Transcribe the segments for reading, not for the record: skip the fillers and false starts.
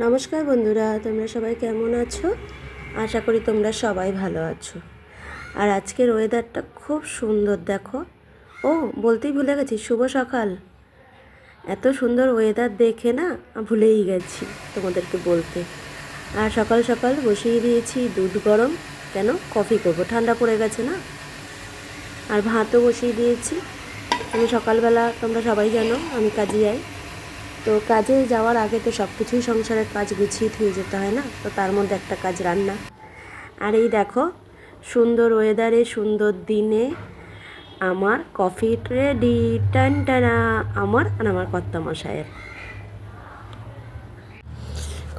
নমস্কার বন্ধুরা, তোমরা সবাই কেমন আছো? আশা করি তোমরা সবাই ভালো আছো। আর আজকের ওয়েদারটা খুব সুন্দর, দেখো। ও, বলতেই ভুলে গেছি, শুভ সকাল। এত সুন্দর ওয়েদার দেখে না ভুলেই গেছি তোমাদেরকে বলতে। আর সকাল সকাল বসিয়ে দিয়েছি দুধ গরম, কেন কফি করবো, ঠান্ডা পড়ে গেছে না। আর ভাতও বসিয়ে দিয়েছি। আমি সকালবেলা, তোমরা সবাই জানো আমি কাজে যাই, তো কাজে যাওয়ার আগে তো সব কিছুই সংসারের কাজ গুছিয়ে থুয়ে যেতে হয় না, তো তার মধ্যে একটা কাজ রান্না। আর এই দেখো, সুন্দর ওয়েদারে সুন্দর দিনে আমার কফি রেডি, টান টানা। আমার আর আমার কর্তামশায়ের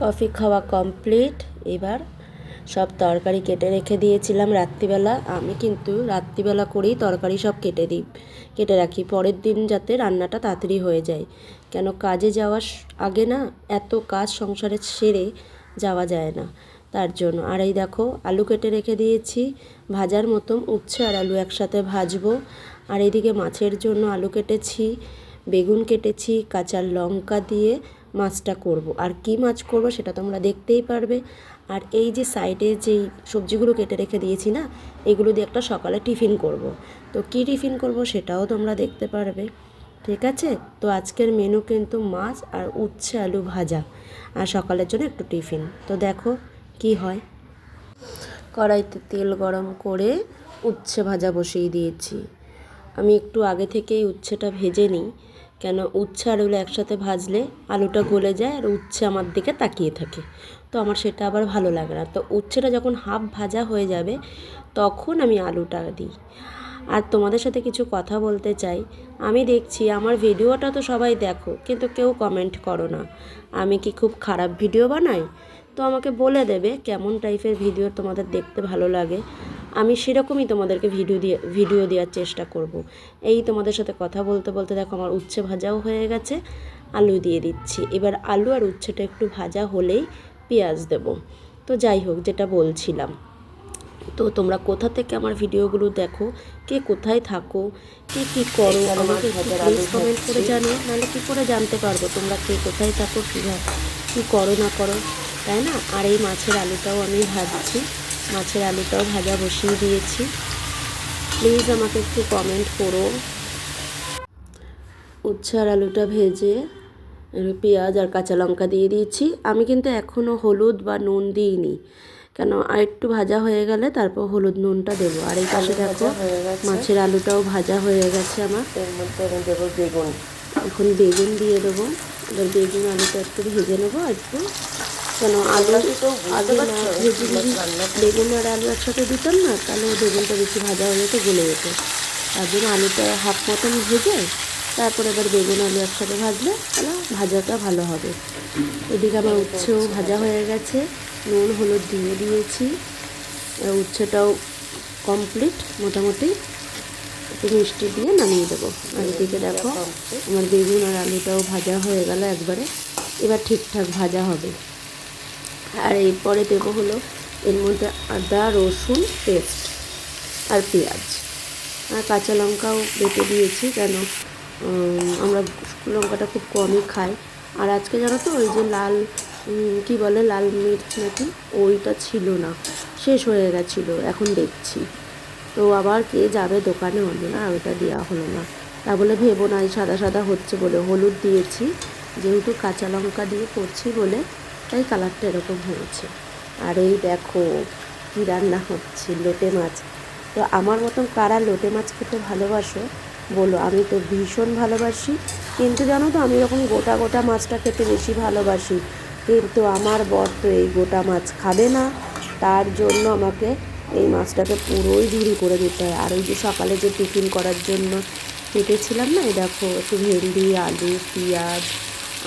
কফি খাওয়া কমপ্লিট। এবার সব তরকারি কেটে রেখে দিয়েছিলাম রাত্রিবেলা। আমি কিন্তু রাত্রিবেলা করেই তরকারি সব কেটে রাখি, পরের দিন যাতে রান্নাটা তাড়াতাড়ি হয়ে যায়। কেন কাজে যাওয়ার আগে না এত কাজ সংসারে সেরে যাওয়া যায় না, তার জন্য। আর এই দেখো, আলু কেটে রেখে দিয়েছি ভাজার মতন, উচ্ছে আর আলু একসাথে ভাজবো। আর এইদিকে মাছের জন্য আলু কেটেছি, বেগুন কেটেছি, কাঁচা লঙ্কা দিয়ে মাছটা করব। আর কি মাছ করব সেটা তোমরা দেখতেই পারবে। আর এই যে সাইডে যেই সবজিগুলো কেটে রেখে দিয়েছি না, এগুলো দিয়ে একটা সকালে টিফিন করব। তো কী টিফিন করব সেটাও তোমরা দেখতে পারবে, ঠিক আছে? তো আজকের মেনু কিন্তু মাছ আর উচ্ছে আলু ভাজা, আর সকালের জন্য একটু টিফিন। তো দেখো কি হয়। কড়াইতে তেল গরম করে উচ্ছে ভাজা বসিয়ে দিয়েছি। আমি একটু আগে থেকেই উচ্ছেটা ভেজে নিই, কেন উচ্ছে আর আলু একসাথে ভাজলে আলুটা গলে যায় আর উচ্ছে আমার দিকে তাকিয়ে থাকে, তো আমার সেটা আবার ভালো লাগে না। তো উচ্ছেটা যখন হাফ ভাজা হয়ে যাবে তখন আমি আলুটা দিই। আর তোমাদের সাথে কিছু কথা বলতে চাই। আমি দেখছি আমার ভিডিওটা তো সবাই দেখো, কিন্তু কেউ কমেন্ট করো না। আমি কি খুব খারাপ ভিডিও বানাই? তো আমাকে বলে দেবে কেমন টাইপের ভিডিও তোমাদের দেখতে ভালো লাগে, আমি সেরকমই তোমাদেরকে ভিডিও দেওয়ার চেষ্টা করব। এই তোমাদের সাথে কথা বলতে বলতে দেখো আমার উচ্ছে ভাজাও হয়ে গেছে, আলু দিয়ে দিচ্ছি। এবার আলু আর উচ্ছেটা একটু ভাজা হলেই পেঁয়াজ দেব। তো যাই হোক, যেটা বলছিলাম, তো তোমরা কোথা থেকে আমার ভিডিওগুলো দেখো, কে কোথায় থাকো, কে কী করো, আমাকে একটু প্লিজ কমেন্ট করে জানো, নাহলে কী করে জানতে পারবো তোমরা কে কোথায় থাকো, কী করো না করো, তাই না? আর এই মাছের আলুটাও আমি ভাজছি, মাছের আলুটাও ভাজা বসিয়ে দিয়েছি। প্লিজ আমাকে একটু কমেন্ট করো। উচ্ছে আর আলুটা ভেজে পেঁয়াজ আর কাঁচা লঙ্কা দিয়ে দিয়েছি। আমি কিন্তু এখনও হলুদ বা নুন দিইনি, কেন আর একটু ভাজা হয়ে গেলে তারপর হলুদ নুনটা দেবো। আর এই পাশে দেখো মাছের আলুটাও ভাজা হয়ে গেছে আমার। এর মধ্যে আমি দেবো বেগুন, এখন বেগুন দিয়ে দেবো। এবার বেগুন আলুটা একটু ভেজে নেবো একটু, কেন আলু আগে না ভেজে যদি বেগুন আর আলু একসাথে দিতাম না, তাহলে বেগুনটা বেশি ভাজা হয়ে যেত, গলে যেত। তার জন্য আলুটা হাফ মতন ভেজে তারপর এবার বেগুন আলু একসাথে ভাজলে তাহলে ভাজাটা ভালো হবে। এদিকে আমার উচ্ছেও ভাজা হয়ে গেছে, নুন হলুদ দিয়ে দিয়েছি, উচ্ছেটাও কমপ্লিট মোটামুটি, একটু মিষ্টি দিয়ে নামিয়ে দেবো। আর এদিকে দেখো আমার বেগুন আর আলুটাও ভাজা হয়ে গেল একবারে, এবার ঠিকঠাক ভাজা হবে। আর এরপরে দেবো হলো এর মধ্যে আদা রসুন পেস্ট আর পেঁয়াজ আর কাঁচা লঙ্কাও বেটে দিয়েছি, কেন আমরা লঙ্কাটা খুব কমই খাই। আর আজকে জানো তো ওই যে লাল কি বলে লাল মির্চ নাকি, ওইটা ছিল না, শেষ হয়ে গেছিলো এখন দেখছি। তো আবার কে যাবে দোকানে, অন্য না ওইটা দেওয়া হলো না। তা বলে ভেবো না এই সাদা সাদা হচ্ছে বলে, হলুদ দিয়েছি যেহেতু কাঁচা লঙ্কা দিয়ে করছি বলে, তাই কালারটা এরকম হয়েছে। আর এই দেখো কী রান্না হচ্ছে, লোটে মাছ। তো আমার মতন কারা লোটে মাছ খেতে ভালোবাসো বলো? আমি তো ভীষণ ভালোবাসি, কিন্তু জানো তো আমি এরকম গোটা গোটা মাছটা খেতে বেশি ভালোবাসি, কিন্তু আমার বর তো এই গোটা মাছ খাবে না, তার জন্য আমাকে এই মাছটাকে পুরোই ঝুরি করে দিতে হয়। আর ওই যে সকালে যে টিফিন করার জন্য কেটেছিলাম না, এই দেখো একটু ভেন্ডি আলু পেঁয়াজ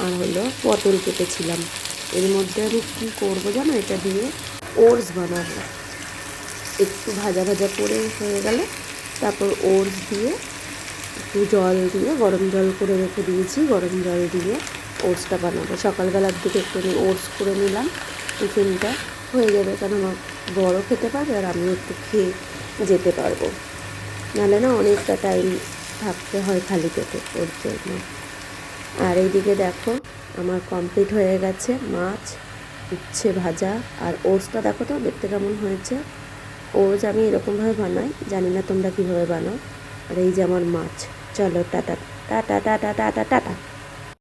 আর হলো পটল কেটেছিলাম, এর মধ্যে আমি কী করবো জানো, এটা দিয়ে ওটস বানাবো। একটু ভাজা ভাজা করে হয়ে গেলে তারপর ওটস দিয়ে একটু জল দিয়ে গরম জল করে রেখে দিয়েছি, গরম জল দিয়ে ওটসটা বানাবো। সকালবেলার দিকে একটু ওটস করে নিলাম, টিফিনটা হয়ে যাবে, কারণ আমার বড় খেতে পারবে আর আমিও একটু খেয়ে যেতে পারবো, নাহলে না অনেকটা টাইম থাকতে হয় খালি পেটে, ওর জন্য। আর এইদিকে দেখো আমার কমপ্লিট হয়ে গেছে মাছ, উচ্ছে ভাজা। আর ওটসটা দেখো তো দেখতে কেমন হয়েছে। ওটস আমি এরকমভাবে বানাই, জানি না তোমরা কীভাবে বানাও। আর এই যে আমার মাছ। চলো tata tata tata tata tata.